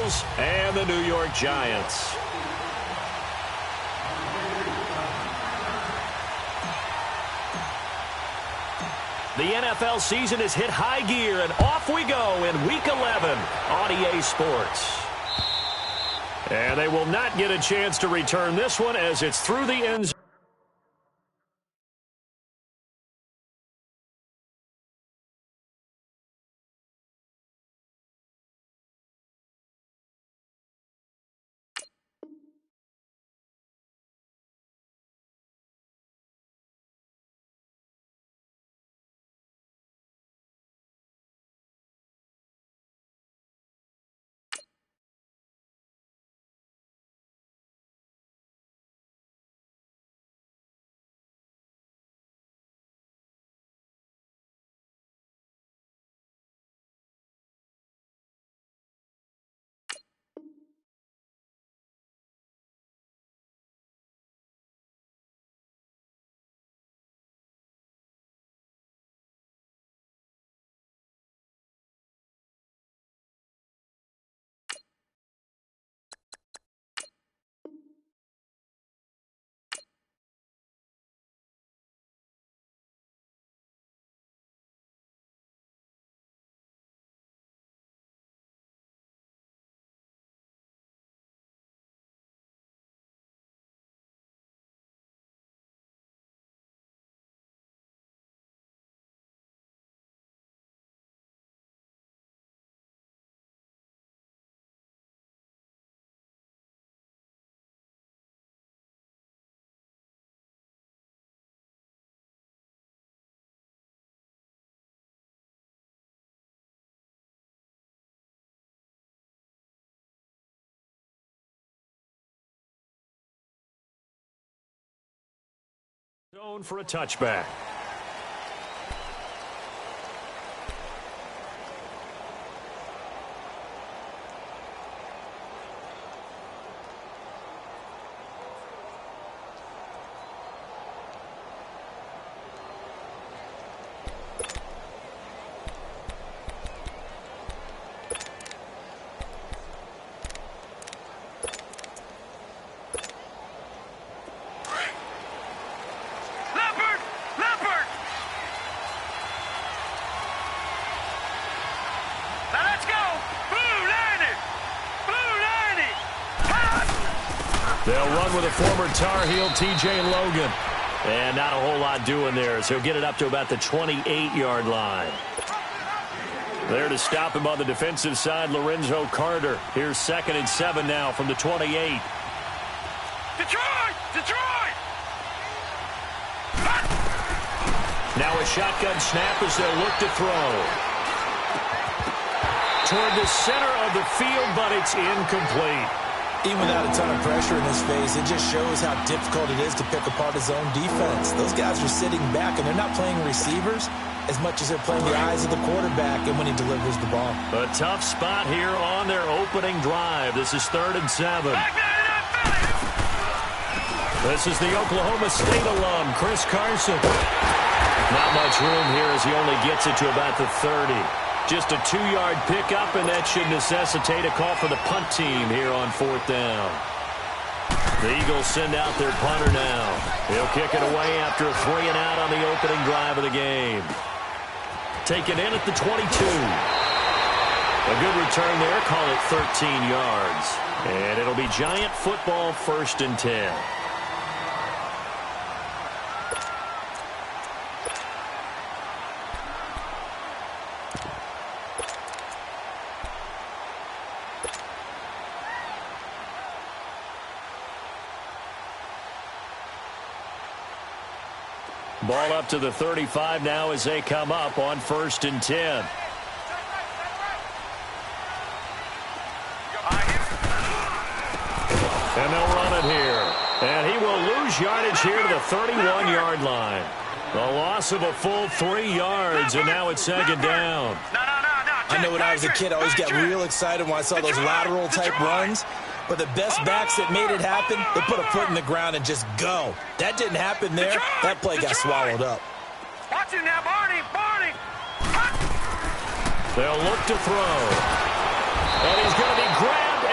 Eagles and the New York Giants. The NFL season has hit high gear, and off we go in Week 11 on EA Sports. And they will not get a chance to return this one as it's through the end zone. Zone for a touchback. They'll run with a former Tar Heel, T.J. Logan. And not a whole lot doing there as he'll get it up to about the 28-yard line. There to stop him on the defensive side, Lorenzo Carter. Here's 2nd and 7 now from the 28. Detroit! Detroit! Now a shotgun snap as they'll look to throw. Toward the center of the field, but it's incomplete. Even without a ton of pressure in his face, it just shows how difficult it is to pick apart his own defense. Those guys are sitting back, and they're not playing receivers as much as they're playing the eyes of the quarterback and when he delivers the ball. A tough spot here on their opening drive. This is 3rd and 7. This is the Oklahoma State alum, Chris Carson. Not much room here as he only gets it to about the 30. Just a 2-yard pickup, and that should necessitate a call for the punt team here on 4th down. The Eagles send out their punter now. He'll kick it away after a 3-and-out on the opening drive of the game. Taken in at the 22. A good return there, call it 13 yards. And it'll be Giant football, 1st and 10. Ball up to the 35 now as they come up on 1st and 10. And they'll run it here. And he will lose yardage here to the 31-yard line. The loss of a full 3 yards, and now it's 2nd down. I know when I was a kid, I always got real excited when I saw those lateral-type runs. But the best backs that made it happen, they put a foot in the ground and just go. That didn't happen there. That play got swallowed up. Watch him now, Barney. Barney. They'll look to throw. And he's going to be grabbed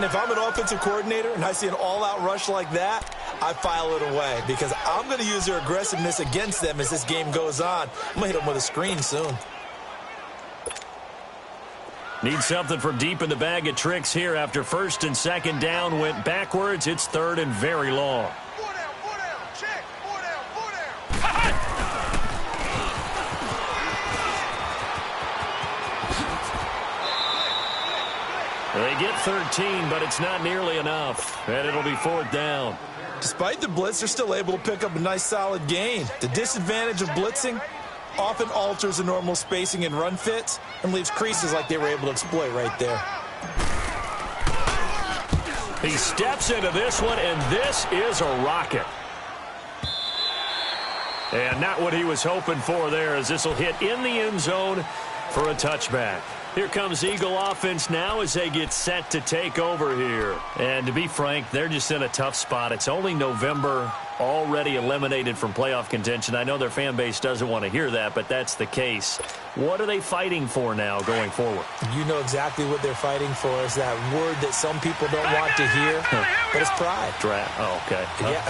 And if I'm an offensive coordinator and I see an all-out rush like that, I file it away because I'm going to use their aggressiveness against them as this game goes on. I'm going to hit them with a screen soon. Need something from deep in the bag of tricks here after first and second down went backwards. It's third and very long. Four down, check. Four down. They get 13, but it's not nearly enough, and it'll be fourth down. Despite the blitz, they're still able to pick up a nice solid gain. The disadvantage of blitzing often alters the normal spacing and run fits and leaves creases like they were able to exploit right there. He steps into this one, and this is a rocket. And not what he was hoping for there, as this will hit in the end zone for a touchback. Here comes Eagle offense now as they get set to take over here. And to be frank, they're just in a tough spot. It's only November, already eliminated from playoff contention. I know their fan base doesn't want to hear that, but that's the case. What are they fighting for now going forward? You know exactly what they're fighting for is that word that some people don't want to hear, but it's pride. Draft. Oh, okay. Yeah.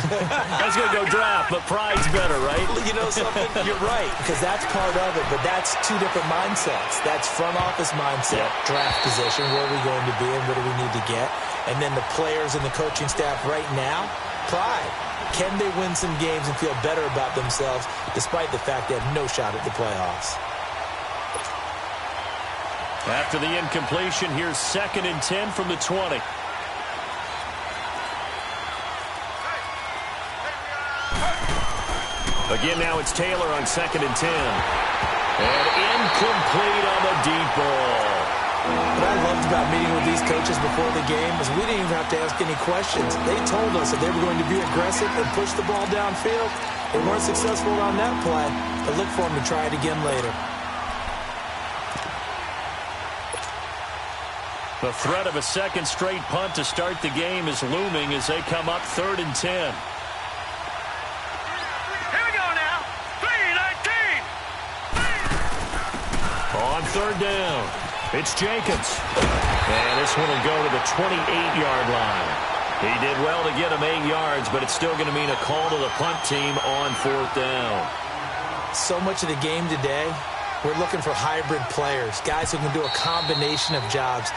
I was going to go draft, but pride's better, right? You know something? You're right, because that's part of it, but that's two different mindsets. That's front office mindset, draft position, where are we going to be and what do we need to get? And then the players and the coaching staff right now, pride. Can they win some games and feel better about themselves despite the fact they have no shot at the playoffs? After the incompletion, here's 2nd and 10 from the 20. Again, now it's Taylor on 2nd and 10. And incomplete on the deep ball. What I loved about meeting with these coaches before the game is we didn't even have to ask any questions. They told us that they were going to be aggressive and push the ball downfield. They weren't successful on that play, but look for them to try it again later. The threat of a second straight punt to start the game is looming as they come up 3rd and 10. Here we go now. 3-19. On 3rd down, it's Jenkins. And this one will go to the 28-yard line. He did well to get him 8 yards, but it's still going to mean a call to the punt team on 4th down. So much of the game today, we're looking for hybrid players, guys who can do a combination of jobs.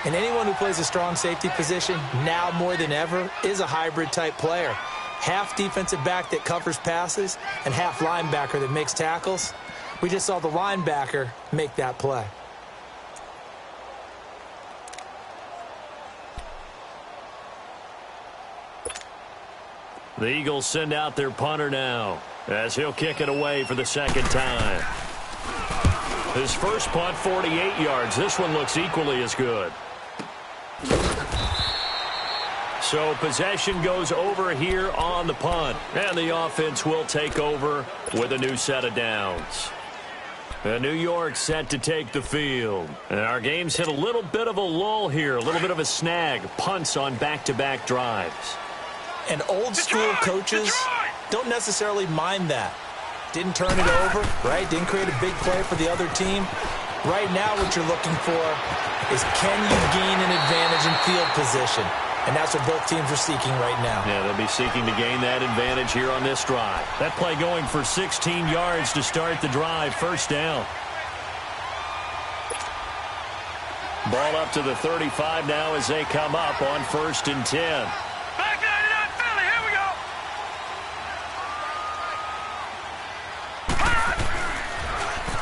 And anyone who plays a strong safety position, now more than ever, is a hybrid-type player. Half defensive back that covers passes and half linebacker that makes tackles. We just saw the linebacker make that play. The Eagles send out their punter now as he'll kick it away for the 2nd time. His first punt, 48 yards. This one looks equally as good. So possession goes over here on the punt, and the offense will take over with a new set of downs. New York set to take the field. And our game's hit a little bit of a lull here, a little bit of a snag. Punts on back-to-back drives. And old-school coaches don't necessarily mind that. Didn't turn it over, right? Didn't create a big play for the other team. Right now what you're looking for is can you gain an advantage in field position? And that's what both teams are seeking right now. Yeah, they'll be seeking to gain that advantage here on this drive. That play going for 16 yards to start the drive. 1st down. Ball up to the 35 now as they come up on 1st and 10. Back 99 Philly. Here we go.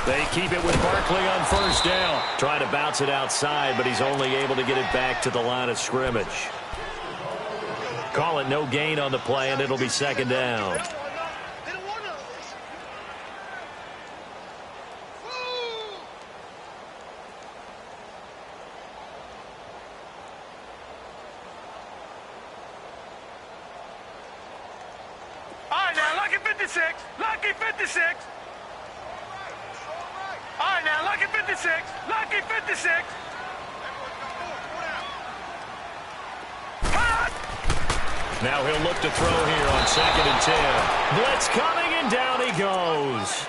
They keep it with Barkley on 1st down. Trying to bounce it outside, but he's only able to get it back to the line of scrimmage. Call it no gain on the play, and it'll be 2nd down. All right, now, lucky 56. Lucky 56. All right, now, lucky 56. Lucky 56. Now he'll look to throw here on 2nd and 10. Blitz coming, and down he goes.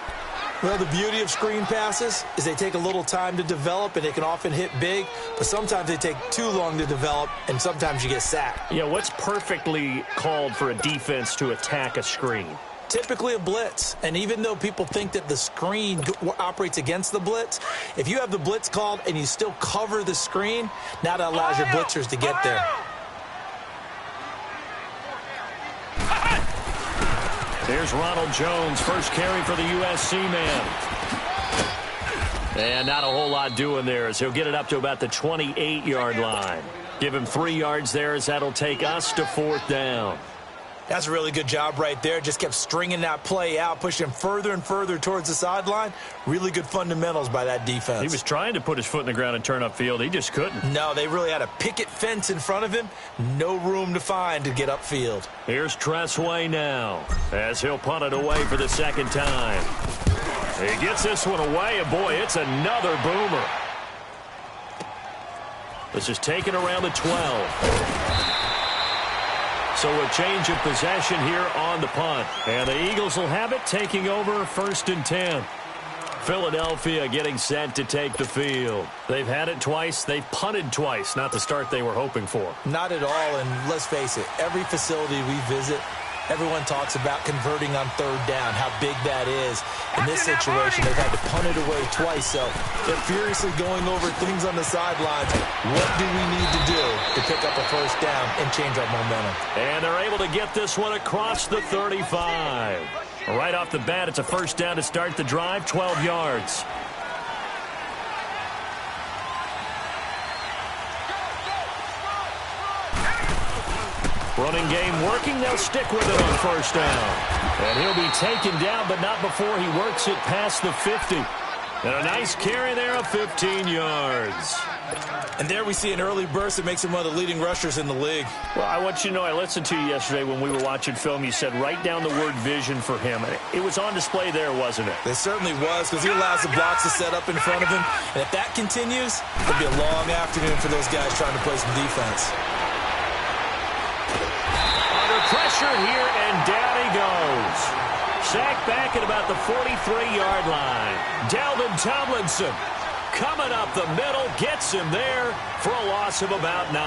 Well, the beauty of screen passes is they take a little time to develop, and they can often hit big, but sometimes they take too long to develop, and sometimes you get sacked. Yeah, what's perfectly called for a defense to attack a screen? Typically a blitz, and even though people think that the screen operates against the blitz, if you have the blitz called and you still cover the screen, now that allows your blitzers to get there. Here's Ronald Jones, first carry for the USC man. And not a whole lot doing there as he'll get it up to about the 28-yard line. Give him 3 yards there as that'll take us to 4th down. That's a really good job right there. Just kept stringing that play out, pushing him further and further towards the sideline. Really good fundamentals by that defense. He was trying to put his foot in the ground and turn upfield. He just couldn't. No, they really had a picket fence in front of him. No room to find to get upfield. Here's Tressway now as he'll punt it away for the second time. He gets this one away, and boy, it's another boomer. This is taken around the 12. So a change of possession here on the punt. And the Eagles will have it, taking over 1st and 10. Philadelphia getting set to take the field. They've had it twice. They've punted twice. Not the start they were hoping for. Not at all, and let's face it, every facility we visit, everyone talks about converting on 3rd down, how big that is. In this situation, they've had to punt it away twice, so they're furiously going over things on the sidelines. What do we need to do to pick up a 1st down and change our momentum? And they're able to get this one across the 35. Right off the bat, it's a 1st down to start the drive, 12 yards. Running game working. They'll stick with it on 1st down. And he'll be taken down, but not before he works it past the 50. And a nice carry there of 15 yards. And there we see an early burst that makes him one of the leading rushers in the league. Well, I want you to know, I listened to you yesterday when we were watching film. You said write down the word vision for him. It was on display there, wasn't it? It certainly was, because he allows the blocks to set up in front of him. And if that continues, it'll be a long afternoon for those guys trying to play some defense. Pressure here, and down he goes. Sacked back at about the 43-yard line. Dalvin Tomlinson coming up the middle, gets him there for a loss of about 9.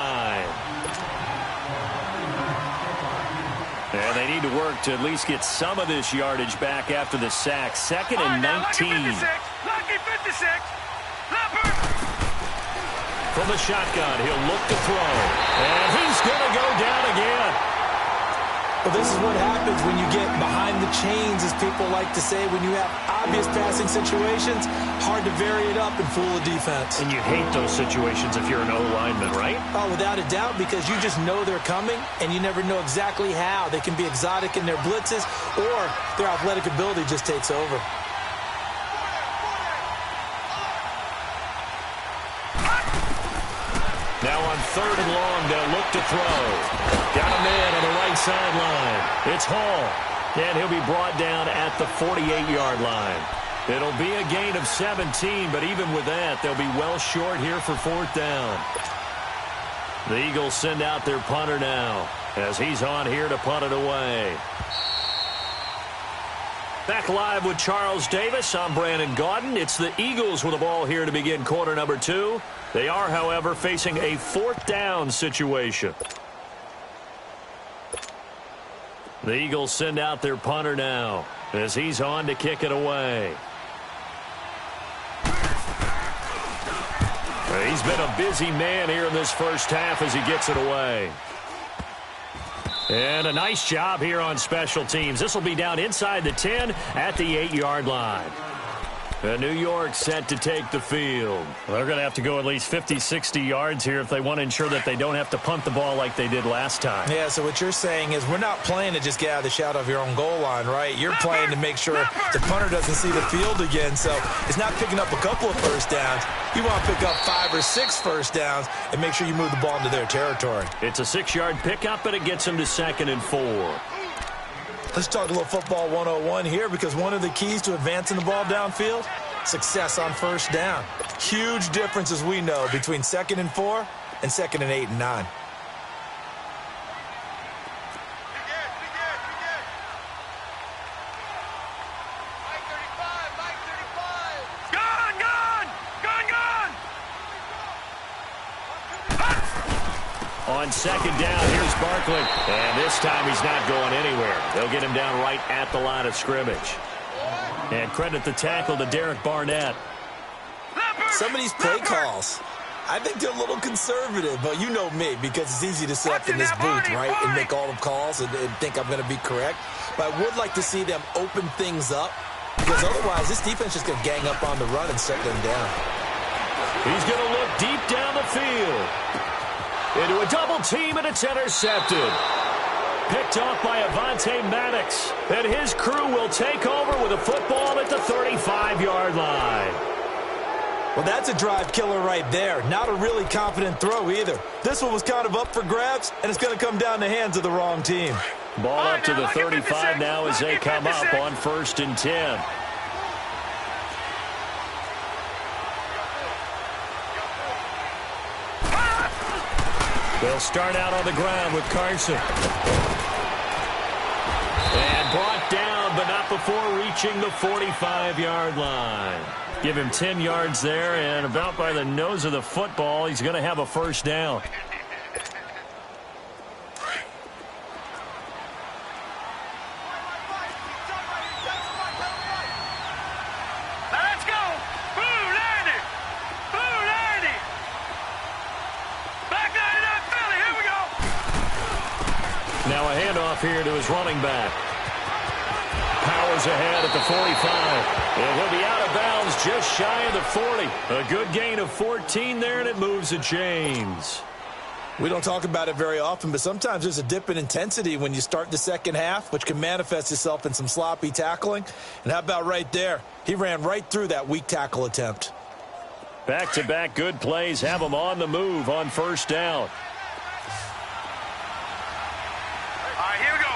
And they need to work to at least get some of this yardage back after the sack. 2nd and 19. Lucky 56. From the shotgun, he'll look to throw. And he's going to go down again. Well, this is what happens when you get behind the chains, as people like to say. When you have obvious passing situations, hard to vary it up and fool a defense. And you hate those situations if you're an O-lineman, right? Oh, without a doubt, because you just know they're coming, and you never know exactly how. They can be exotic in their blitzes, or their athletic ability just takes over. Now on 3rd and long, they'll look to throw. Got a man on the right sideline. It's Hall. And he'll be brought down at the 48-yard line. It'll be a gain of 17, but even with that, they'll be well short here for 4th down. The Eagles send out their punter now as he's on here to punt it away. Back live with Charles Davis. I'm Brandon Gaudin. It's the Eagles with the ball here to begin quarter number 2. They are, however, facing a 4th down situation. The Eagles send out their punter now as he's on to kick it away. He's been a busy man here in this first half as he gets it away. And a nice job here on special teams. This will be down inside the 10 at the 8-yard line. And New York set to take the field. Well, they're going to have to go at least 50, 60 yards here if they want to ensure that they don't have to punt the ball like they did last time. Yeah, so what you're saying is we're not playing to just get out of the shadow of your own goal line, right? You're playing to make sure the punter doesn't see the field again. So it's not picking up a couple of 1st downs. You want to pick up 5 or 6 1st downs and make sure you move the ball into their territory. It's a 6-yard pickup, and it gets them to 2nd and 4. Let's talk a little football 101 here, because one of the keys to advancing the ball downfield, success on 1st down. Huge difference, as we know, between 2nd and 4 and 2nd and 8 and 9. Mike 35, Mike 35. On second down, here's Barkley. And this time he's not going anywhere. They'll get him down right at the line of scrimmage. And credit the tackle to Derek Barnett. Some of these play calls, I think they're a little conservative, but you know me, because it's easy to sit up in this booth, right, and make all the calls and think I'm going to be correct. But I would like to see them open things up, because otherwise this defense is going to gang up on the run and shut them down. He's going to look deep down the field. Into a double team, and it's intercepted. Picked off by Avonte Maddox. And his crew will take over with a football at the 35-yard line. Well, that's a drive killer right there. Not a really confident throw either. This one was kind of up for grabs, and it's going to come down the hands of the wrong team. Ball up to the 35 now as they come up on 1st and 10. They'll start out on the ground with Carson. And brought down, but not before reaching the 45-yard line. Give him 10 yards there, and about by the nose of the football, he's going to have a first down. Let's go! Blue Landy! Blue Landy! Back line it up, Philly, here we go! Now a handoff here to his running back. Powers ahead at the 45. And he'll be out of bounds just shy of the 40. A good gain of 14 there, and it moves the chains. We don't talk about it very often, but sometimes there's a dip in intensity when you start the second half, which can manifest itself in some sloppy tackling. And how about right there? He ran right through that weak tackle attempt. Back-to-back good plays have him on the move on first down. All right, here we go.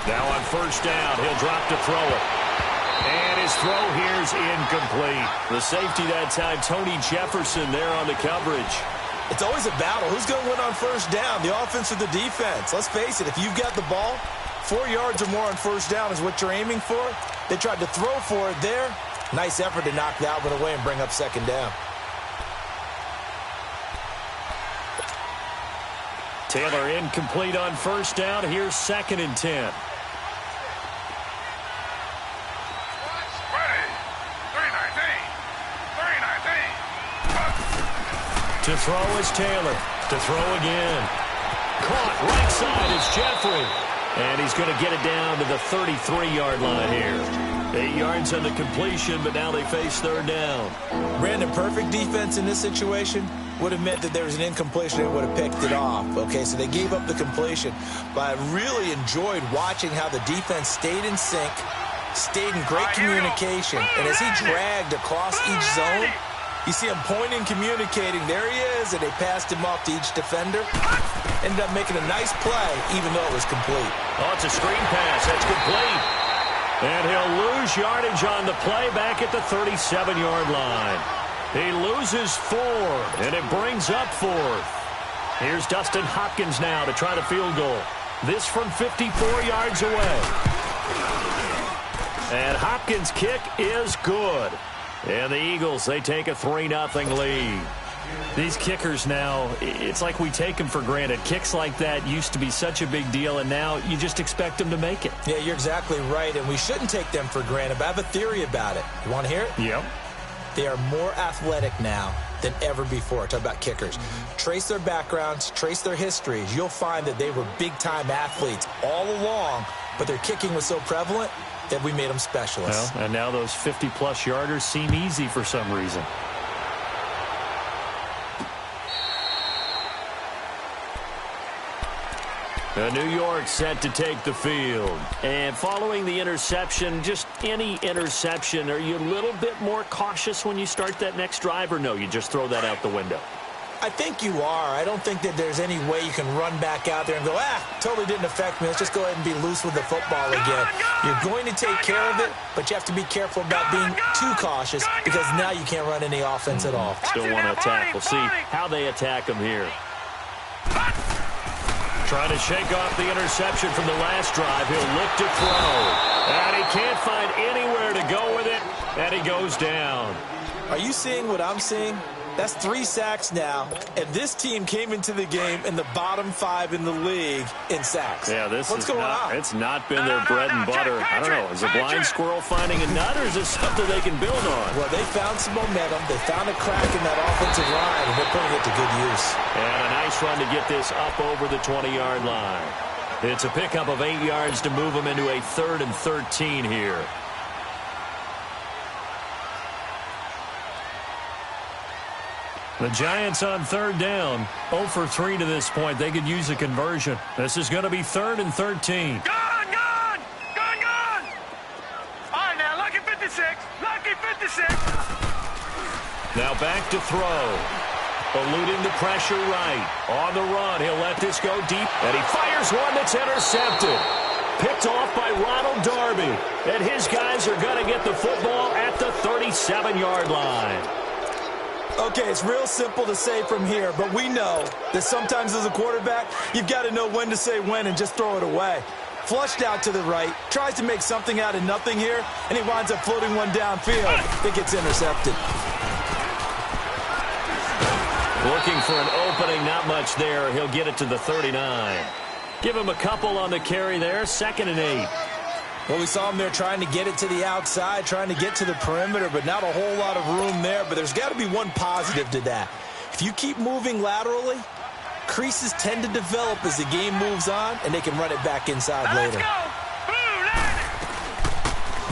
Now on first down, he'll drop to throw it. And his throw here's incomplete. The safety that time, Tony Jefferson there on the coverage. It's always a battle. Who's going to win on first down, the offense or the defense? Let's face it, if you've got the ball, 4 yards or more on first down is what you're aiming for. They tried to throw for it there. Nice effort to knock that one away and bring up second down. Taylor incomplete on first down. Here's 2nd and 10. To throw is Taylor. To throw again. Caught right side is Jeffrey. And he's going to get it down to the 33-yard line here. 8 yards on the completion, but now they face third down. Brandon, perfect defense in this situation would have meant that there was an incompletion and would have picked it off. Okay, so they gave up the completion. But I really enjoyed watching how the defense stayed in sync, stayed in great communication. And as he dragged across each zone, you see him pointing, communicating. There he is, and they passed him off to each defender. Ended up making a nice play, even though it was complete. Oh, it's a screen pass. That's complete. And he'll lose yardage on the play back at the 37-yard line. He loses 4, and it brings up 4th. Here's Dustin Hopkins now to try the field goal. This from 54 yards away. And Hopkins' kick is good. And the Eagles, they take a 3-0 lead. These kickers now, it's like we take them for granted. Kicks like that used to be such a big deal, and now you just expect them to make it. Yeah, you're exactly right, and we shouldn't take them for granted, but I have a theory about it. You want to hear it? Yep. They are more athletic now than ever before. Talk about kickers. Trace their backgrounds, trace their histories. You'll find that they were big-time athletes all along, but their kicking was so prevalent that we made them specialists. Well, and now those 50-plus yarders seem easy for some reason. New York set to take the field. And following the interception, just any interception, are you a little bit more cautious when you start that next drive, or no, you just throw that out the window? I think you are. I don't think that there's any way you can run back out there and go, totally didn't affect me. Let's just go ahead and be loose with the football again. You're going to take care of it, but you have to be careful about being too cautious because now you can't run any offense at all. Still want to attack. We'll see how they attack them here. Trying to shake off the interception from the last drive. He'll look to throw. And he can't find anywhere to go with it, and he goes down. Are you seeing what I'm seeing? That's 3 sacks now, and this team came into the game in the bottom 5 in the league in sacks. Yeah, What's going on? It's not been their bread and butter. I don't know. Is a blind squirrel finding a nut, or is this something they can build on? Well, they found some momentum. They found a crack in that offensive line, and they're putting it to good use. And a nice run to get this up over the 20-yard line. It's a pickup of 8 yards to move them into a 3rd and 13 here. The Giants on 3rd down. 0 for 3 to this point. They could use a conversion. This is going to be 3rd and 13. Gone! All right, now, lucky 56. Lucky 56. Now back to throw. Eluding the pressure right. On the run, he'll let this go deep. And he fires one that's intercepted. Picked off by Ronald Darby. And his guys are going to get the football at the 37-yard line. Okay, it's real simple to say from here, but we know that sometimes as a quarterback, you've got to know when to say when and just throw it away. Flushed out to the right, tries to make something out of nothing here, and he winds up floating one downfield. It gets intercepted. Looking for an opening, not much there. He'll get it to the 39. Give him a couple on the carry there, 2nd and 8. Well, we saw him there trying to get it to the outside, trying to get to the perimeter, but not a whole lot of room there. But there's got to be one positive to that. If you keep moving laterally, creases tend to develop as the game moves on, and they can run it back inside later.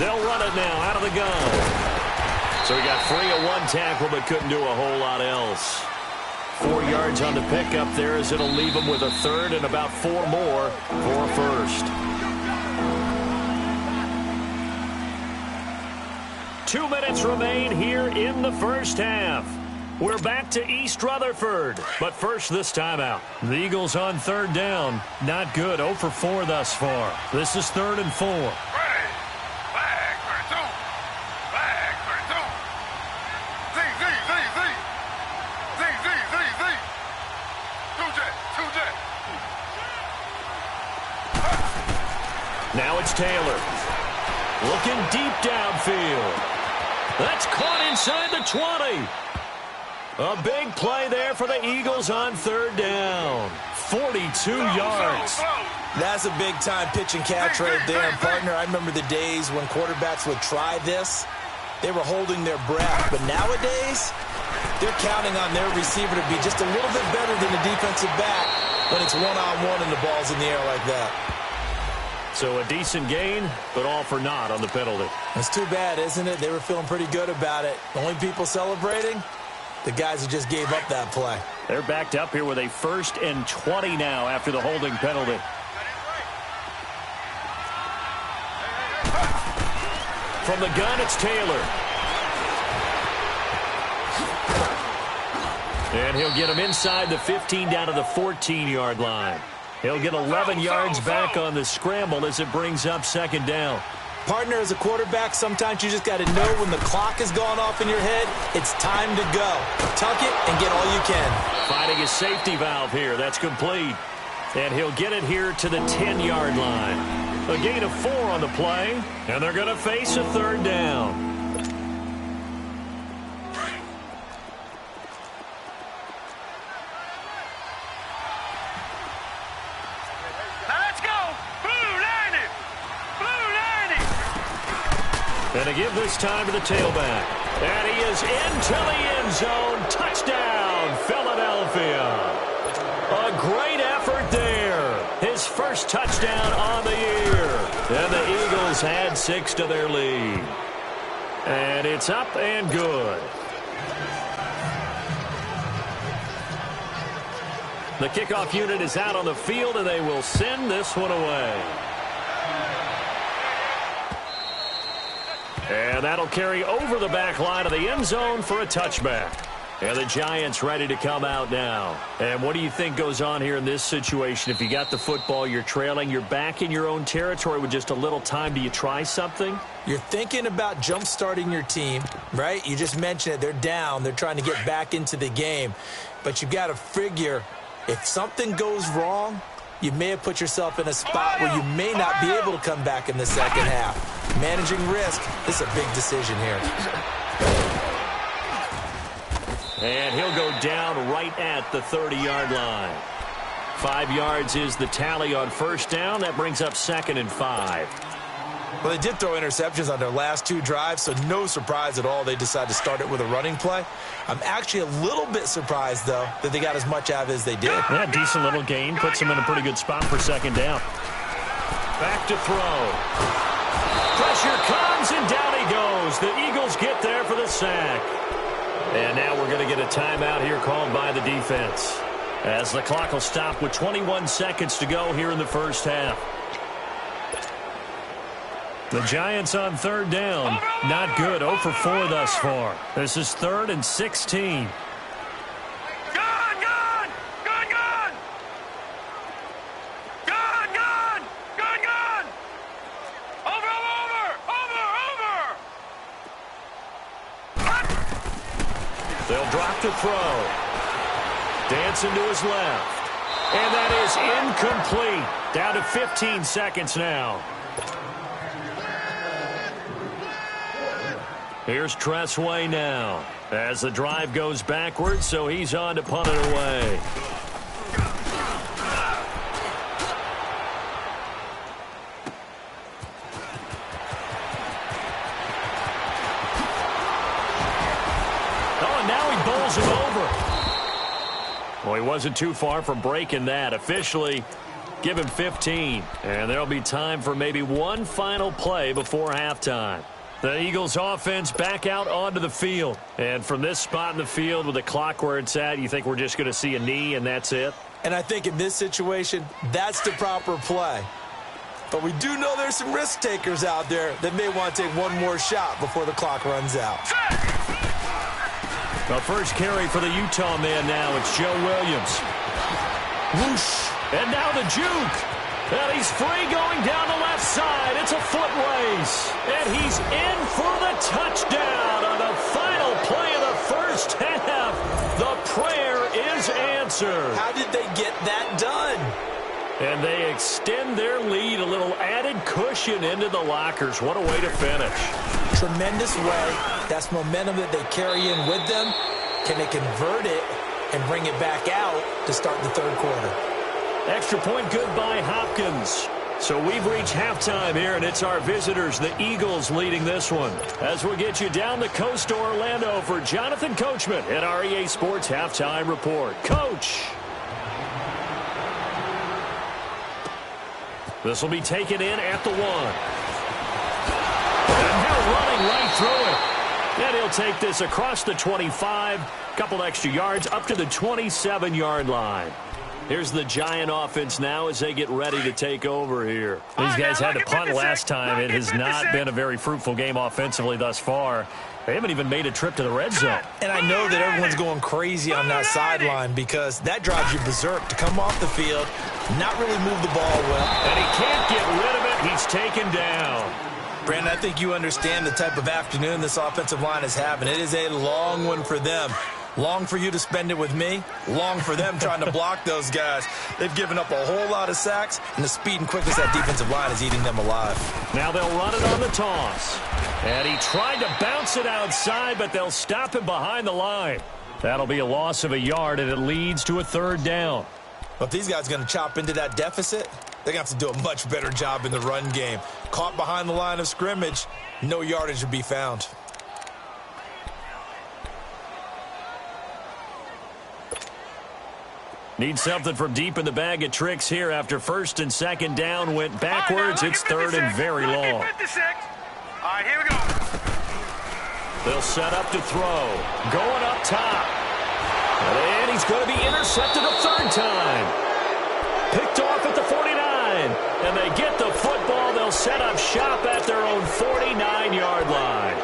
They'll run it now out of the gun. So he got free of 1 tackle, but couldn't do a whole lot else. 4 yards on the pickup there as it'll leave him with a 3rd and about 4 more for a 1st. 2 minutes remain here in the first half. We're back to East Rutherford, but first this timeout. The Eagles on 3rd down. Not good, 0 for 4 thus far. This is 3rd and 4. Ready. Flag for 2. Flag for 2. Z. 2 jet. Now it's Taylor. Looking deep downfield. That's caught inside the 20. A big play there for the Eagles on 3rd down. 42 yards. That's a big-time pitch and catch right there. And, partner, I remember the days when quarterbacks would try this. They were holding their breath. But nowadays, they're counting on their receiver to be just a little bit better than the defensive back when it's one-on-one and the ball's in the air like that. So a decent gain, but all for naught on the penalty. It's too bad, isn't it? They were feeling pretty good about it. The only people celebrating, the guys who just gave up that play. They're backed up here with a 1st and 20 now after the holding penalty. From the gun, it's Taylor. And he'll get him inside the 15 down to the 14-yard line. He'll get 11 yards back on the scramble as it brings up 2nd down. Partner, as a quarterback, sometimes you just got to know when the clock has gone off in your head, it's time to go. Tuck it and get all you can. Finding a safety valve here. That's complete. And he'll get it here to the 10-yard line. A gain of 4 on the play, and they're going to face a 3rd down. And to give this time to the tailback. And he is into the end zone. Touchdown, Philadelphia. A great effort there. His first touchdown on the year. And the Eagles add 6 to their lead. And it's up and good. The kickoff unit is out on the field, and they will send this one away. And that'll carry over the back line of the end zone for a touchback. And the Giants ready to come out now. And what do you think goes on here in this situation? If you got the football, you're trailing, you're back in your own territory with just a little time. Do you try something? You're thinking about jump-starting your team, right? You just mentioned it. They're down. They're trying to get back into the game. But you got to figure, if something goes wrong, you may have put yourself in a spot where you may not be able to come back in the second half. Managing risk, this is a big decision here. And he'll go down right at the 30-yard line. 5 yards is the tally on first down. That brings up 2nd and 5. Well, they did throw interceptions on their last 2 drives, so no surprise at all they decided to start it with a running play. I'm actually a little bit surprised, though, that they got as much out of it as they did. Yeah, decent little gain. Puts them in a pretty good spot for 2nd down. Back to throw. Pressure comes, and down he goes. The Eagles get there for the sack. And now we're going to get a timeout here called by the defense, as the clock will stop with 21 seconds to go here in the first half. The Giants on 3rd down. Not good. 0 for 4 thus far. This is 3rd and 16. They'll drop to throw. Dancing to his left. And that is incomplete. Down to 15 seconds now. Here's Tressway now as the drive goes backwards, so he's on to punt it away. Oh, and now he bowls it over. Well, he wasn't too far from breaking that. Officially, give him 15. And there'll be time for maybe one final play before halftime. The Eagles offense back out onto the field. And from this spot in the field with the clock where it's at, you think we're just going to see a knee and that's it? And I think in this situation, that's the proper play. But we do know there's some risk takers out there that may want to take one more shot before the clock runs out. The first carry for the Utah man now. It's Joe Williams. Whoosh. And now the juke. And he's free going down the left side. It's a foot race. And he's in for the touchdown on the final play of the first half. The prayer is answered. How did they get that done? And they extend their lead, a little added cushion into the lockers. What a way to finish. Tremendous way. That's momentum that they carry in with them. Can they convert it and bring it back out to start the third quarter? Extra point good by Hopkins. So we've reached halftime here, and it's our visitors, the Eagles, leading this one. As we'll get you down the coast to Orlando for Jonathan Coachman at our EA Sports Halftime Report. Coach. This will be taken in at the 1. And now running right through it. And he'll take this across the 25, couple extra yards up to the 27-yard line. Here's the Giant offense now as they get ready to take over here. These guys had to punt last time. It has not been a very fruitful game offensively thus far. They haven't even made a trip to the red zone. And I know that everyone's going crazy on that sideline because that drives you berserk to come off the field, not really move the ball well. And he can't get rid of it. He's taken down. Brandon, I think you understand the type of afternoon this offensive line is having. It is a long one for them. Long for you to spend it with me. Long for them trying to block those guys. They've given up a whole lot of sacks, and the speed and quickness of that defensive line is eating them alive. Now they'll run it on the toss. And he tried to bounce it outside, but they'll stop him behind the line. That'll be a loss of a yard, and it leads to a 3rd down. But if these guys are going to chop into that deficit, they're going to have to do a much better job in the run game. Caught behind the line of scrimmage, no yardage to be found. Need something from deep in the bag of tricks here after 1st and 2nd down went backwards. It's 3rd and very long. All right, here we go. They'll set up to throw. Going up top. And he's going to be intercepted a 3rd time. Picked off at the 49. And they get the football. They'll set up shop at their own 49-yard line.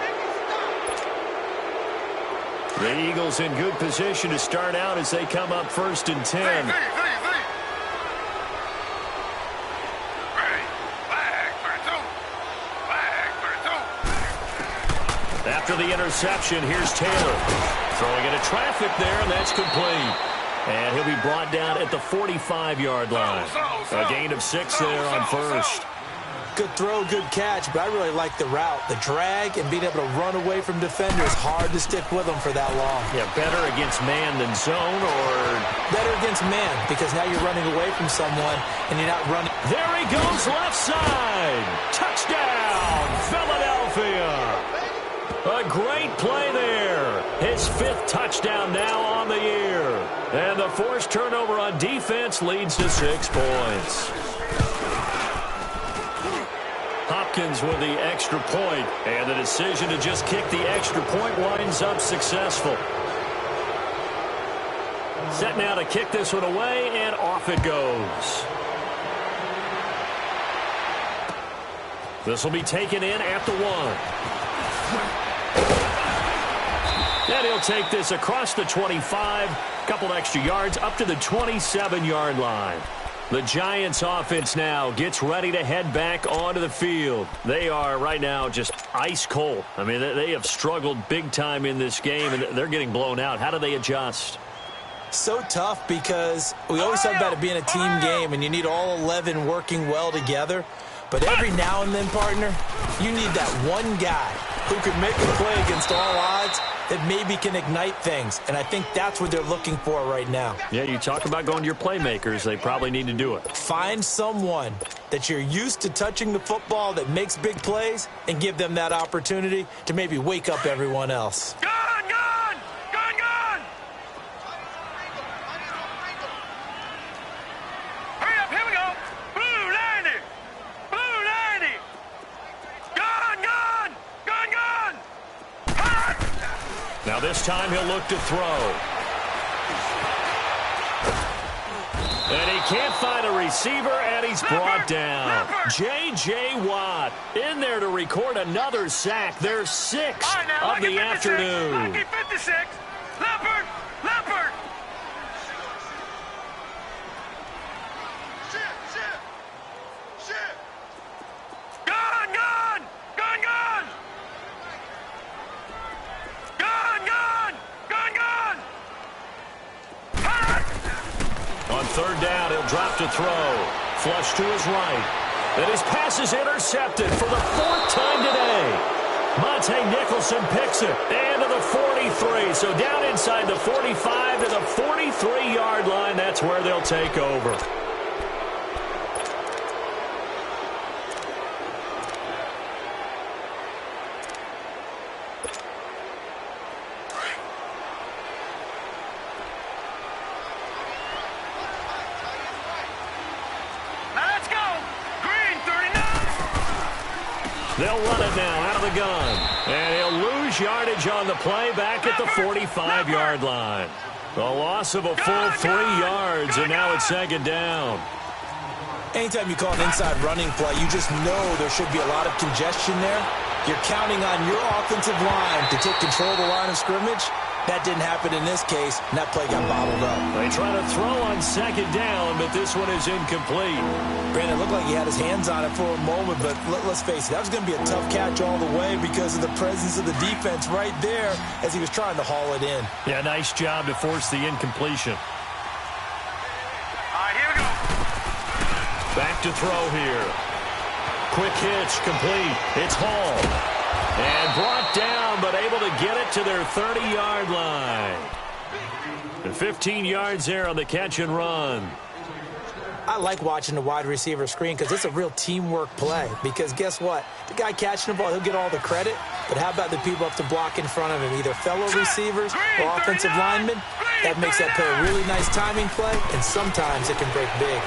The Eagles in good position to start out as they come up 1st and 10. After the interception, here's Taylor. Throwing into traffic there, and that's complete. And he'll be brought down at the 45-yard line. A gain of 6 there on 1st. Good throw, good catch, but I really like the route. The drag and being able to run away from defenders, hard to stick with them for that long. Yeah, better against man than zone, or... Better against man, because now you're running away from someone and you're not running. There he goes, left side. Touchdown, Philadelphia. A great play there. His 5th touchdown now on the year. And the forced turnover on defense leads to 6 points. Hopkins with the extra point, and the decision to just kick the extra point winds up successful. Set now to kick this one away, and off it goes. This will be taken in at the 1. And he'll take this across the 25, couple extra yards up to the 27-yard line. The Giants offense now gets ready to head back onto the field. They are right now just ice cold. I mean, they have struggled big time in this game, and they're getting blown out. How do they adjust? So tough, because we always talk about it being a team game, and you need all 11 working well together. But every now and then, partner, you need that one guy who can make a play against all odds that maybe can ignite things. And I think that's what they're looking for right now. Yeah, you talk about going to your playmakers. They probably need to do it. Find someone that you're used to touching the football that makes big plays and give them that opportunity to maybe wake up everyone else. Gone! Hurry up, here we go! Blue 90! Blue 90! Gone! Hot! Now this time he'll look to throw. And he can't find a receiver, and he's brought down. J.J. Watt in there to record another sack. Their 6th of the afternoon. 56. Leopard! Shit! Gone! On 3rd down, he'll drop to throw. Flush to his right. And his pass is intercepted for the 4th time today. Monte Nicholson picks it. And to the 43. So down inside the 45 to the 43-yard line. That's where they'll take over. They'll run it now out of the gun. And he'll lose yardage on the play back at the 45-yard line. The loss of a full 3 yards, and now it's 2nd down. Anytime you call an inside running play, you just know there should be a lot of congestion there. You're counting on your offensive line to take control of the line of scrimmage. That didn't happen in this case, and that play got bottled up. They try to throw on 2nd down, but this one is incomplete. Brandon, it looked like he had his hands on it for a moment, but let's face it, that was going to be a tough catch all the way because of the presence of the defense right there as he was trying to haul it in. Yeah, nice job to force the incompletion. All right, here we go. Back to throw here. Quick hitch, complete. It's Hall. And brought down, but able to get it to their 30-yard line. And 15 yards there on the catch and run. I like watching the wide receiver screen because it's a real teamwork play. Because guess what? The guy catching the ball, he'll get all the credit. But how about the people up to block in front of him? Either fellow receivers or offensive linemen. That makes that play a really nice timing play, and sometimes it can break big.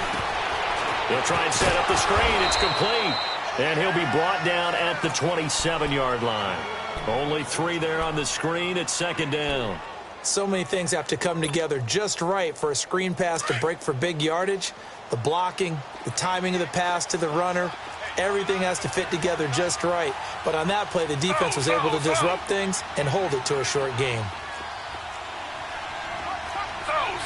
He'll try and set up the screen. It's complete. And he'll be brought down at the 27-yard line. Only 3 there on the screen at 2nd down. So many things have to come together just right for a screen pass to break for big yardage. The blocking, the timing of the pass to the runner, everything has to fit together just right. But on that play, the defense was able to disrupt things and hold it to a short game. Slow.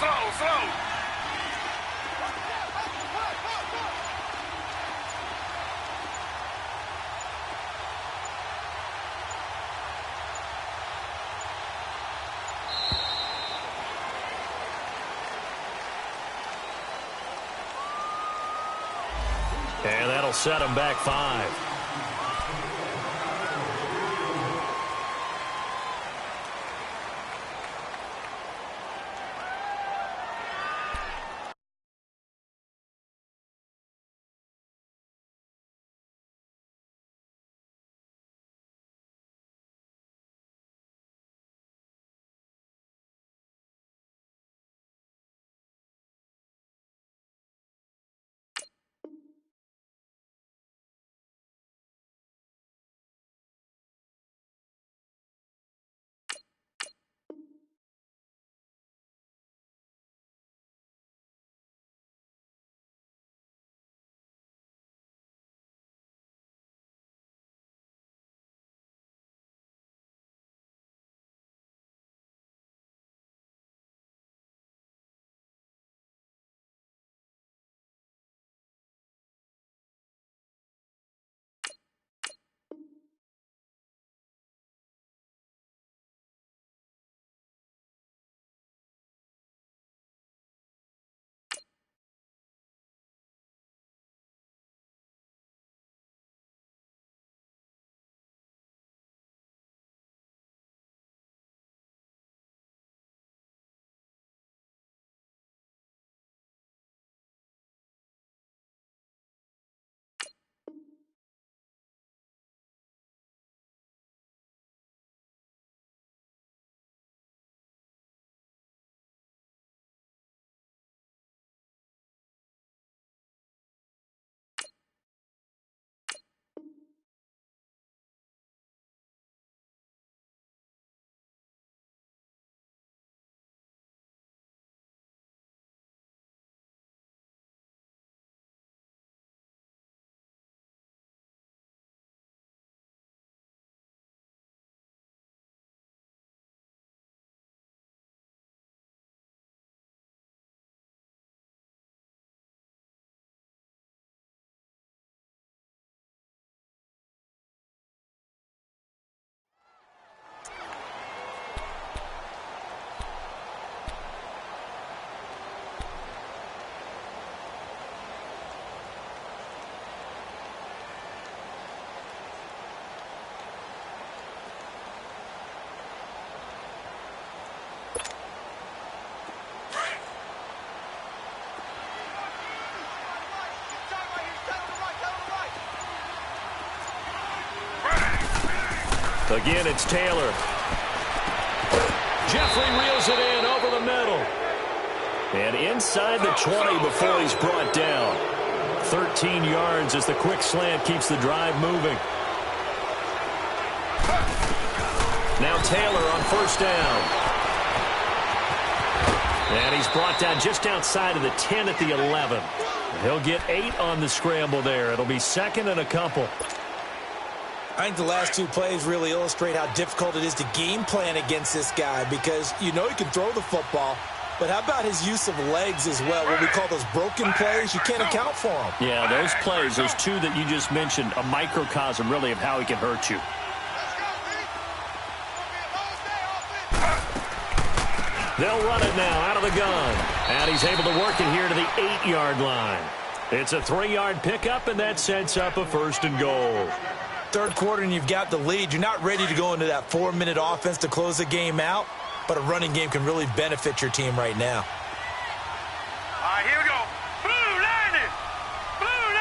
And that'll set them back 5. Again, it's Taylor. Jeffrey reels it in over the middle. And inside the 20 before he's brought down. 13 yards as the quick slant keeps the drive moving. Now Taylor on first down. And he's brought down just outside of the 10 at the 11. He'll get 8 on the scramble there. It'll be second and a couple. I think the last 2 plays really illustrate how difficult it is to game plan against this guy because you know he can throw the football, but how about his use of legs as well? What we call those broken plays, you can't account for them. Yeah, those plays, those 2 that you just mentioned, a microcosm really of how he can hurt you. They'll run it now out of the gun. And he's able to work it here to the 8-yard line. It's a 3-yard pickup, and that sets up a first and goal. Third quarter and you've got the lead. You're not ready to go into that 4-minute offense to close the game out, but a running game can really benefit your team right now. All right, here we go. Blue 90. Blue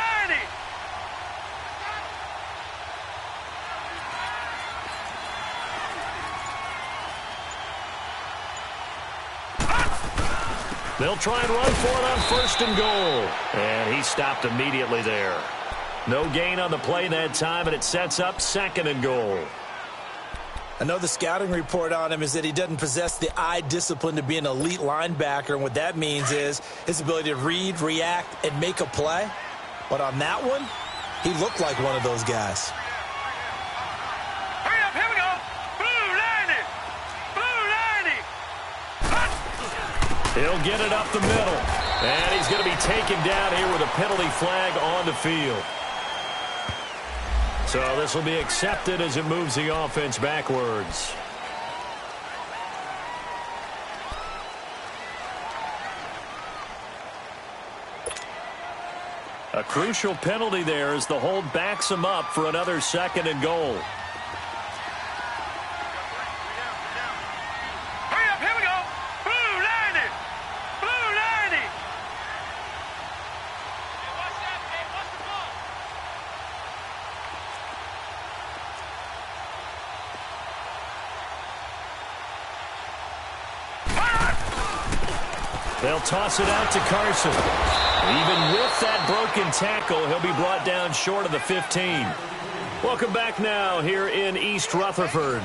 90. They'll try and run for it on first and goal. And he stopped immediately there. No gain on the play that time, and it sets up second and goal. I know the scouting report on him is that he doesn't possess the eye discipline to be an elite linebacker, and what that means is his ability to read, react, and make a play. But on that one, he looked like one of those guys. Hurry up, here we go. Blue 90. Blue 90. He'll get it up the middle. And he's going to be taken down here with a penalty flag on the field. So this will be accepted as it moves the offense backwards. A crucial penalty there as the hold backs him up for another 2nd and goal. Hurry up, here we go. Blue line it. Blue line it. Hey, watch that, man. Watch the ball. They'll toss it out to Carson. Even with that broken tackle, he'll be brought down short of the 15. Welcome back now here in East Rutherford.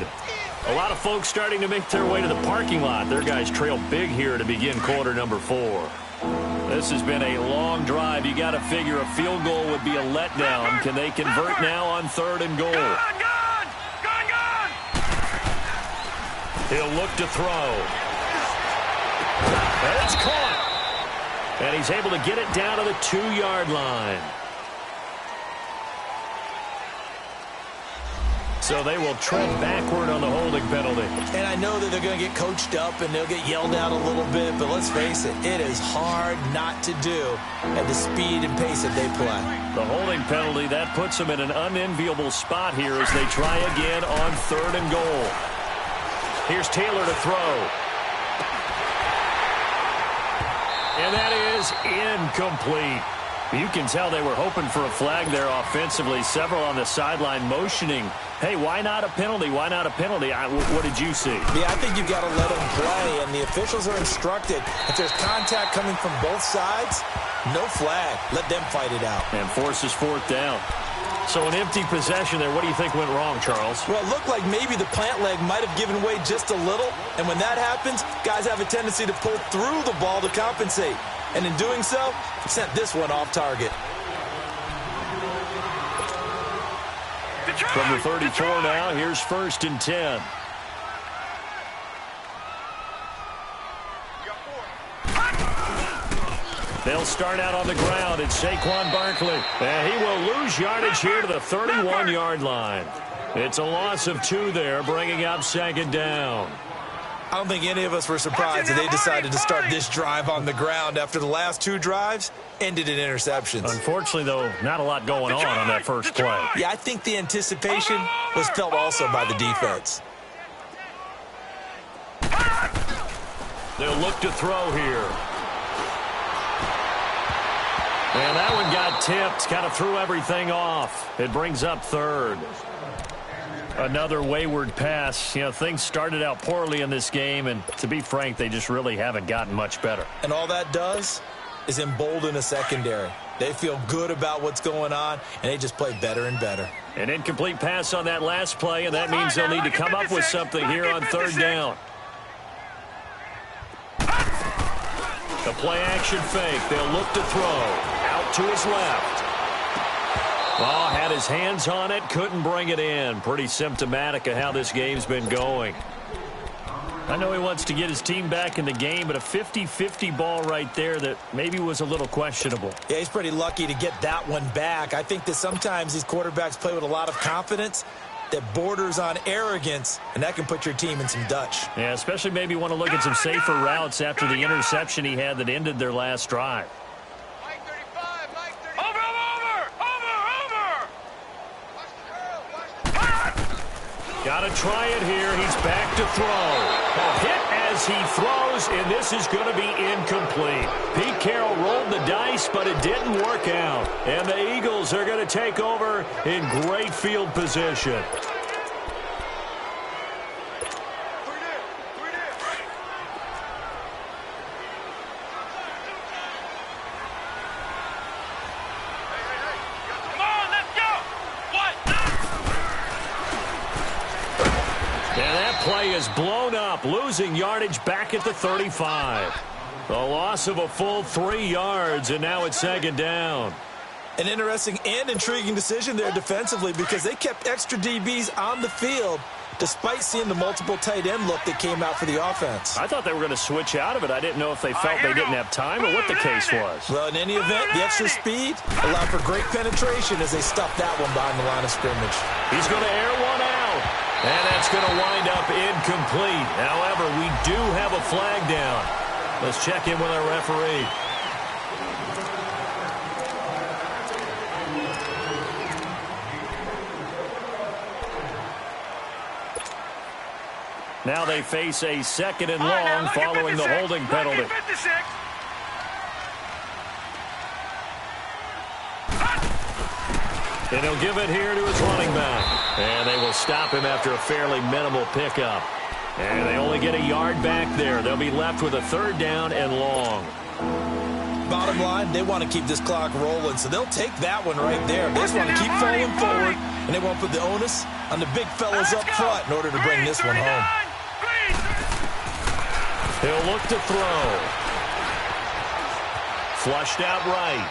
A lot of folks starting to make their way to the parking lot. Their guys trail big here to begin quarter number 4. This has been a long drive. You got to figure a field goal would be a letdown. Can they convert now on 3rd and goal? Gone. He'll look to throw. And it's caught. And he's able to get it down to the 2-yard line. So they will tread backward on the holding penalty. And I know that they're going to get coached up and they'll get yelled at a little bit, but let's face it, it is hard not to do at the speed and pace that they play. The holding penalty, that puts them in an unenviable spot here as they try again on 3rd and goal. Here's Taylor to throw. And that is incomplete. You can tell they were hoping for a flag there offensively. Several on the sideline motioning, hey, why not a penalty? Why not a penalty? What did you see? Yeah, I think you've got to let them play, and the officials are instructed if there's contact coming from both sides, no flag. Let them fight it out. And forces 4th down. So an empty possession there. What do you think went wrong, Charles? Well, it looked like maybe the plant leg might have given way just a little, and when that happens, guys have a tendency to pull through the ball to compensate. And in doing so, sent this one off target. From the 34 now, here's 1st and 10. They'll start out on the ground. It's Saquon Barkley. And he will lose yardage here to the 31-yard line. It's a loss of 2 there, bringing up 2nd down. I don't think any of us were surprised that they decided to start this drive on the ground after the last 2 drives ended in interceptions. Unfortunately, though, not a lot going on that first play. Yeah, I think the anticipation was felt also by the defense. They'll look to throw here. And that one got tipped, kind of threw everything off. It brings up 3rd. Another wayward pass. You know, things started out poorly in this game, and to be frank, they just really haven't gotten much better. And all that does is embolden a secondary. They feel good about what's going on, and they just play better and better. An incomplete pass on that last play, and that means they'll need to come up with something here on 3rd down. The play-action fake. They'll look to throw. Out to his left. Oh, had his hands on it, couldn't bring it in. Pretty symptomatic of how this game's been going. I know he wants to get his team back in the game, but a 50-50 ball right there that maybe was a little questionable. Yeah, he's pretty lucky to get that one back. I think that sometimes these quarterbacks play with a lot of confidence that borders on arrogance, and that can put your team in some Dutch. Yeah, especially maybe want to look at some safer routes after the interception he had that ended their last drive. Got to try it here. He's back to throw. A hit as he throws, and this is going to be incomplete. Pete Carroll rolled the dice, but it didn't work out. And the Eagles are going to take over in great field position. Play is blown up, losing yardage back at the 35. The loss of a full 3 yards, and now it's 2nd down. An interesting and intriguing decision there defensively because they kept extra DBs on the field despite seeing the multiple tight end look that came out for the offense. I thought they were going to switch out of it. I didn't know if they felt they didn't have time or what the case was. Well, in any event, the extra speed allowed for great penetration as they stuffed that one behind the line of scrimmage. He's going to air one out. And that's going to wind up incomplete. However, we do have a flag down. Let's check in with our referee. Now they face a 2nd and long following the holding penalty. And he'll give it here to his running back. And they will stop him after a fairly minimal pickup. And they only get a yard back there. They'll be left with a 3rd down and long. Bottom line, they want to keep this clock rolling, so they'll take that one right there. They just want to keep falling forward, and they won't put the onus on the big fellas up front in order to bring this one home. He'll look to throw. Flushed out right.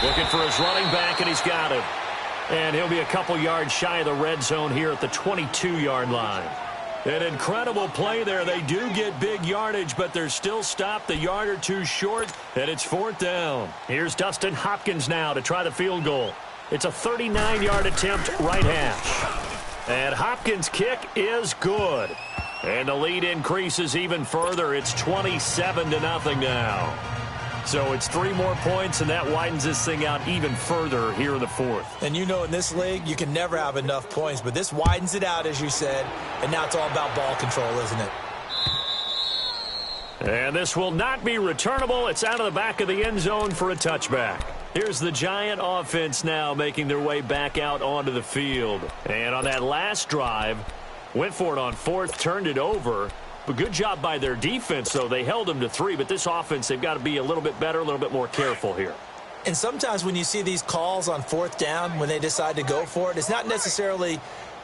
Looking for his running back, and he's got him. And he'll be a couple yards shy of the red zone here at the 22-yard line. An incredible play there. They do get big yardage, but they're still stopped a yard or two short, and it's 4th down. Here's Dustin Hopkins now to try the field goal. It's a 39-yard attempt, right hash. And Hopkins' kick is good. And the lead increases even further. It's 27-0 now. So it's 3 more points, and that widens this thing out even further here in the 4th. And you know in this league, you can never have enough points, but this widens it out, as you said, and now it's all about ball control, isn't it? And this will not be returnable. It's out of the back of the end zone for a touchback. Here's the Giant offense now making their way back out onto the field. And on that last drive, went for it on 4th, turned it over. But good job by their defense, though. They held them to 3, but this offense, they've got to be a little bit better, a little bit more careful here. And sometimes when you see these calls on 4th down, when they decide to go for it, it's not necessarily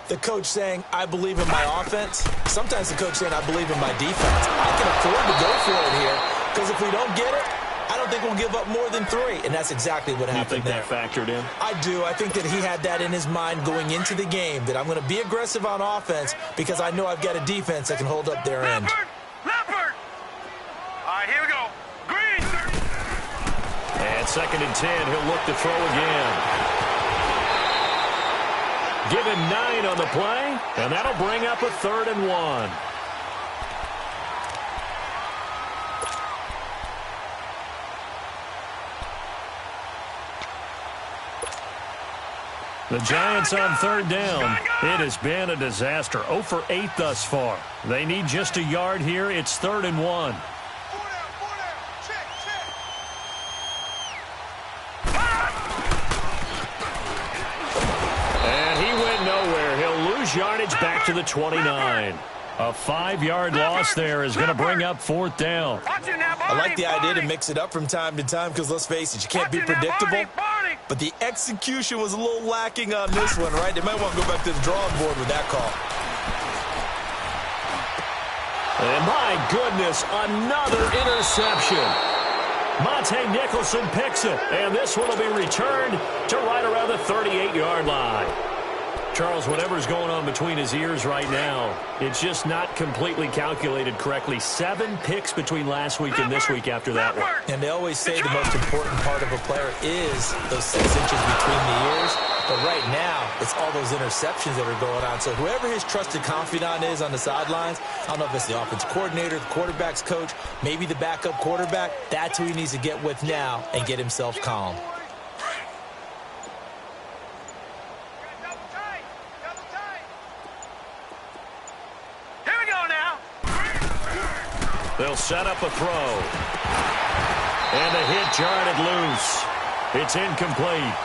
the coach saying, I believe in my offense. Sometimes the coach saying, I believe in my defense. I can afford to go for it here, because if we don't get it, I don't think we'll give up more than 3, and that's exactly what happened there. You think that factored in? I do. I think that he had that in his mind going into the game, that I'm going to be aggressive on offense because I know I've got a defense that can hold up their end. Leopard! All right, here we go. Green! And 2nd and 10, he'll look to throw again. Give him 9 on the play, and that'll bring up a 3rd and 1. The Giants on 3rd down. It has been a disaster. 0 for 8 thus far. They need just a yard here. It's 3rd and 1. And he went nowhere. He'll lose yardage back to the 29. A 5-yard loss there is going to bring up 4th down. I like the idea to mix it up from time to time because, let's face it, you can't be predictable. But the execution was a little lacking on this one, right? They might want to go back to the drawing board with that call. And my goodness, another interception. Monte Nicholson picks it, and this one will be returned to right around the 38-yard line. Charles, whatever's going on between his ears right now, it's just not completely calculated correctly. 7 picks between last week and this week after that one. And they always say the most important part of a player is those 6 inches between the ears. But right now, it's all those interceptions that are going on. So whoever his trusted confidant is on the sidelines, I don't know if it's the offense coordinator, the quarterback's coach, maybe the backup quarterback, that's who he needs to get with now and get himself calm. They'll set up a throw. And the hit jarred loose. It's incomplete.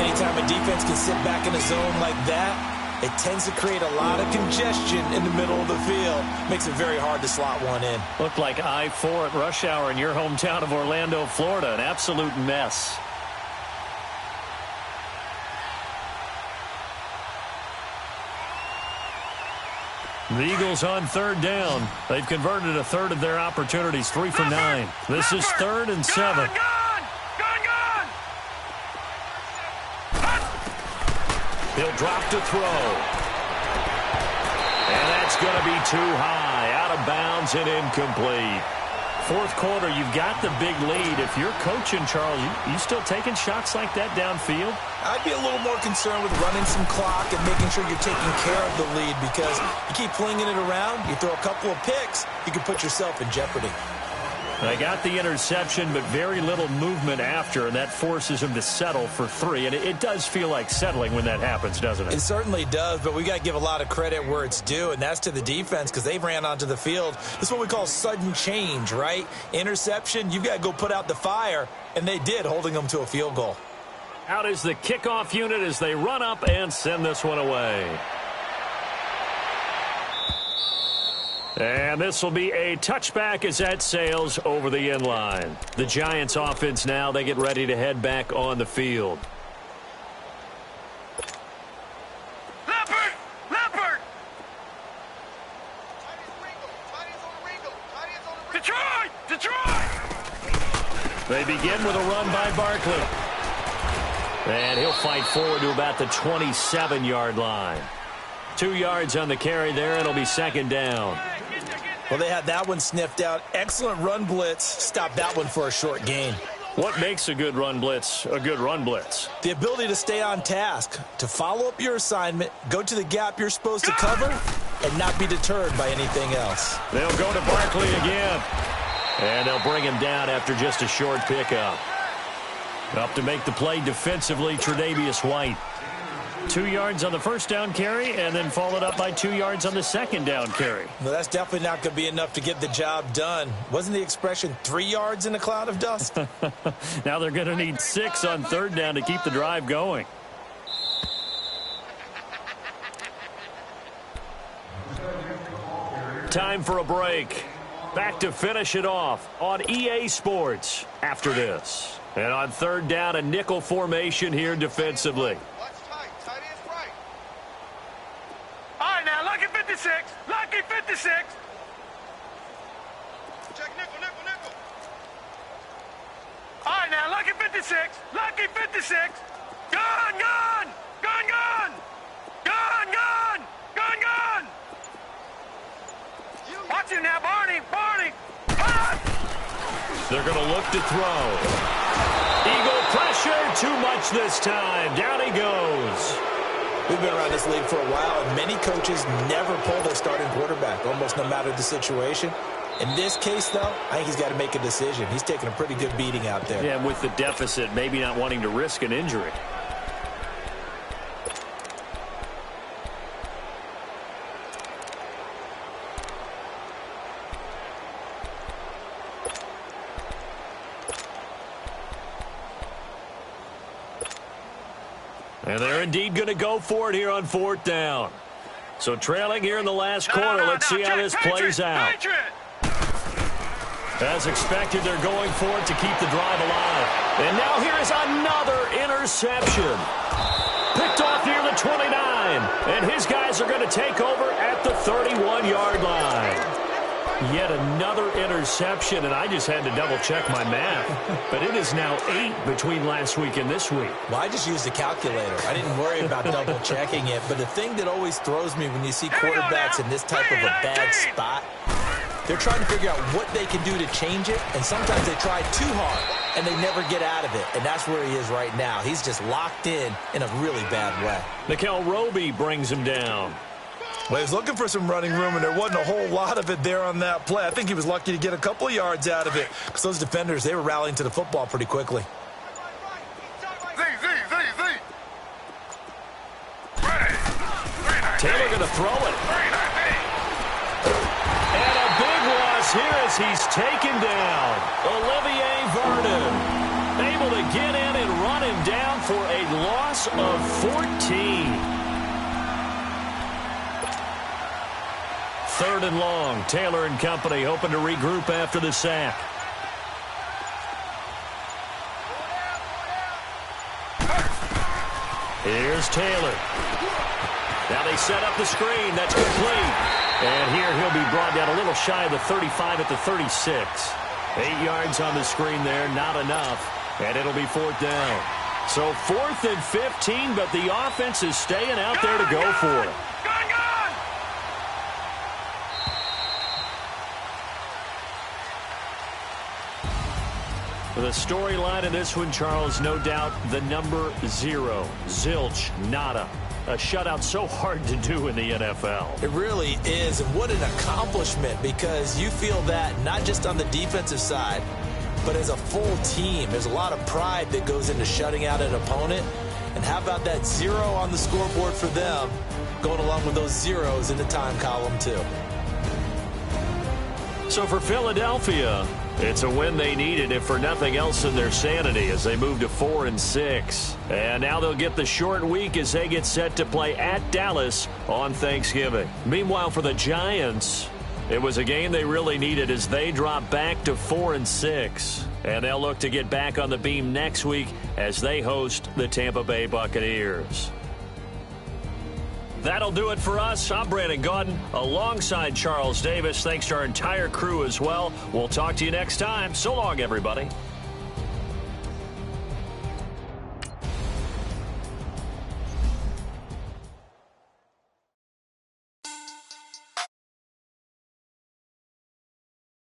Anytime a defense can sit back in a zone like that, it tends to create a lot of congestion in the middle of the field. Makes it very hard to slot one in. Looked like I-4 at rush hour in your hometown of Orlando, Florida. An absolute mess. The Eagles on 3rd down. They've converted a 1/3 of their opportunities, 3 for 9. This is 3rd and 7. He'll drop to throw. And that's going to be too high, out of bounds and incomplete. 4th quarter, you've got the big lead. If you're coaching, Charles, you still taking shots like that downfield? I'd be a little more concerned with running some clock and making sure you're taking care of the lead, because you keep flinging it around, you throw a couple of picks, you can put yourself in jeopardy. They got the interception, but very little movement after, and that forces him to settle for 3. And it does feel like settling when that happens, doesn't it? It certainly does, but we got to give a lot of credit where it's due, and that's to the defense because they ran onto the field. This is what we call sudden change, right? Interception, you've got to go put out the fire, and they did, holding them to a field goal. Out is the kickoff unit as they run up and send this one away. And this will be a touchback as that sails over the end line. The Giants offense now, they get ready to head back on the field. Leopard! Leopard! Detroit! Detroit! They begin with a run by Barkley. And he'll fight forward to about the 27-yard line. 2 yards on the carry there. It'll be second down. Well, they had that one sniffed out. Excellent run blitz. Stop that one for a short gain. What makes a good run blitz a good run blitz? The ability to stay on task, to follow up your assignment, go to the gap you're supposed to cover, and not be deterred by anything else. They'll go to Barkley again. And they'll bring him down after just a short pickup. Up to make the play defensively, Tre'Davious White. 2 yards on the first down carry, and then followed up by 2 yards on the second down carry. Well, that's definitely not going to be enough to get the job done. Wasn't the expression 3 yards in a cloud of dust? Now they're going to need 6 on third down to keep the drive going. Time for a break. Back to finish it off on EA Sports after this. And on third down, a nickel formation here defensively. All right, now, lucky 56. Lucky 56. Check nickel, nickel, nickel. All right, now, lucky 56. Lucky 56. Gun, gun. Gun, gun. Gun, gun. Gun, gun. Watch him now, Barney. Barney. Run. They're going to look to throw. Eagle pressure, too much this time. Down he goes. We've been around this league for a while, and many coaches never pull their starting quarterback, almost no matter the situation. In this case, though, I think he's got to make a decision. He's taking a pretty good beating out there. Yeah, and with the deficit, maybe not wanting to risk an injury. And they're indeed going to go for it here on fourth down. So trailing here in the last quarter. Let's see how this plays out. As expected, they're going for it to keep the drive alive. And now here is another interception. Picked off near the 29. And his guys are going to take over at the 31-yard line. Yet another interception, and I just had to double-check my math. But it is now 8 between last week and this week. Well, I just used the calculator. I didn't worry about double-checking it. But the thing that always throws me when you see quarterbacks in this type of a bad spot, they're trying to figure out what they can do to change it, and sometimes they try too hard, and they never get out of it. And that's where he is right now. He's just locked in a really bad way. Nickel Roby brings him down. Well, he was looking for some running room, and there wasn't a whole lot of it there on that play. I think he was lucky to get a couple of yards out of it because those defenders, they were rallying to the football pretty quickly. Taylor going to throw it. And a big loss here as he's taken down. Olivier Vernon able to get in and run him down for a loss of 14. Third and long. Taylor and company hoping to regroup after the sack. Here's Taylor. Now they set up the screen. That's complete. And here he'll be brought down a little shy of the 35 at the 36. 8 yards on the screen there. Not enough. And it'll be fourth down. So 4th and 15, but the offense is staying out there to go for it. The storyline in this one, Charles, no doubt the number 0. Zilch, nada. A shutout so hard to do in the NFL. It really is, and what an accomplishment, because you feel that not just on the defensive side, but as a full team. There's a lot of pride that goes into shutting out an opponent. And how about that 0 on the scoreboard for them, going along with those zeros in the time column too. So for Philadelphia, it's a win they needed, if for nothing else in their sanity, as they move to 4-6. And now they'll get the short week as they get set to play at Dallas on Thanksgiving. Meanwhile, for the Giants, it was a game they really needed as they drop back to 4-6. And they'll look to get back on the beam next week as they host the Tampa Bay Buccaneers. That'll do it for us. I'm Brandon Gaudin alongside Charles Davis. Thanks to our entire crew as well. We'll talk to you next time. So long, everybody.